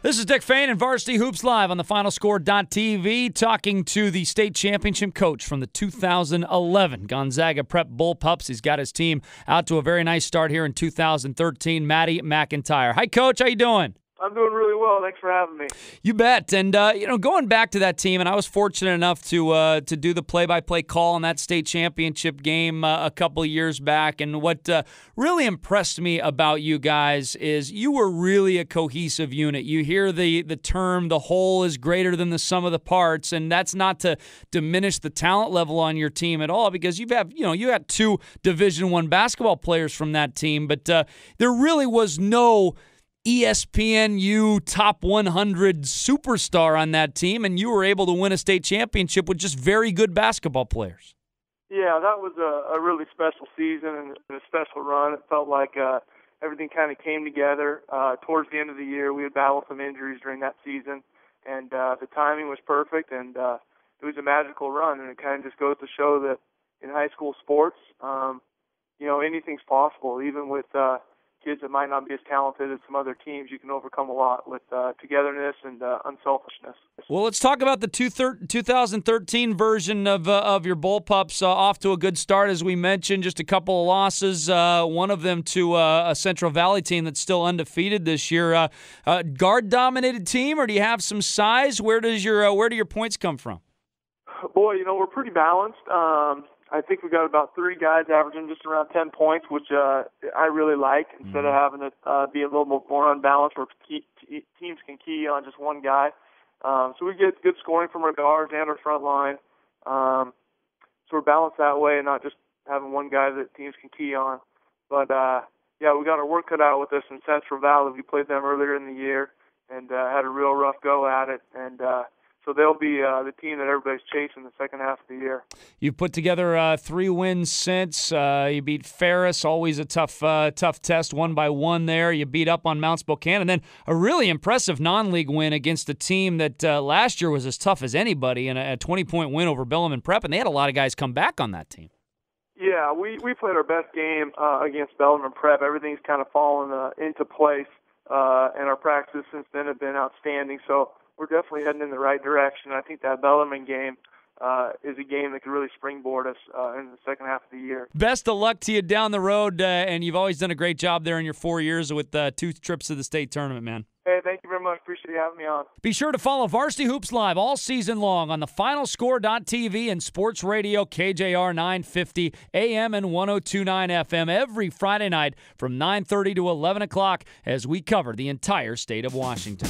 This is Dick Fain and Varsity Hoops Live on the FinalScore.tv, talking to the state championship coach from the 2011 Gonzaga Prep Bullpups. He's got his team out to a very nice start here in 2013. Matty McIntyre. Hi, Coach. How you doing? I'm doing really well. Thanks for having me. You bet. And, going back to that team, and I was fortunate enough to do the play-by-play call on that state championship game a couple of years back. And what really impressed me about you guys is you were really a cohesive unit. You hear the term, the whole is greater than the sum of the parts, and that's not to diminish the talent level on your team at all, because you had two Division I basketball players from that team, but there really was no ESPNU top 100 superstar on that team, and you were able to win a state championship with just very good basketball players. Yeah, that was a really special season and a special run. It felt like everything kind of came together. Towards the end of the year, we had battled some injuries during that season, and the timing was perfect, and it was a magical run, and it kind of just goes to show that in high school sports, anything's possible, even with kids that might not be as talented as some other teams. You can overcome a lot with togetherness and unselfishness. Well, let's talk about the 2013 version of your Bullpups. Off to a good start, as we mentioned. Just a couple of losses, one of them to a Central Valley team that's still undefeated this year. Guard-dominated team, or do you have some size? Where do your points come from? Boy, we're pretty balanced. I think we got about three guys averaging just around 10 points, which I really like, instead of having it be a little more unbalanced where teams can key on just one guy. So we get good scoring from our guards and our front line. So we're balanced that way and not just having one guy that teams can key on. But, we got our work cut out with us in Central Valley. We played them earlier in the year and had a real rough go at it. And so they'll be the team that everybody's chasing the second half of the year. You've put together 3 wins since. You beat Ferris, always a tough test, 1-1 there. You beat up on Mount Spokane, and then a really impressive non-league win against a team that last year was as tough as anybody, and a 20-point win over Bellarmine Prep, and they had a lot of guys come back on that team. Yeah, we played our best game against Bellarmine Prep. Everything's kind of fallen into place, and our practices since then have been outstanding. So we're definitely heading in the right direction. I think that Bellarmine game is a game that could really springboard us in the second half of the year. Best of luck to you down the road, and you've always done a great job there in your 4 years with 2 trips to the state tournament, man. Hey, thank you very much. Appreciate you having me on. Be sure to follow Varsity Hoops Live all season long on the FinalScore.tv and Sports Radio KJR 950 AM and 102.9 FM every Friday night from 9:30 to 11 o'clock as we cover the entire state of Washington.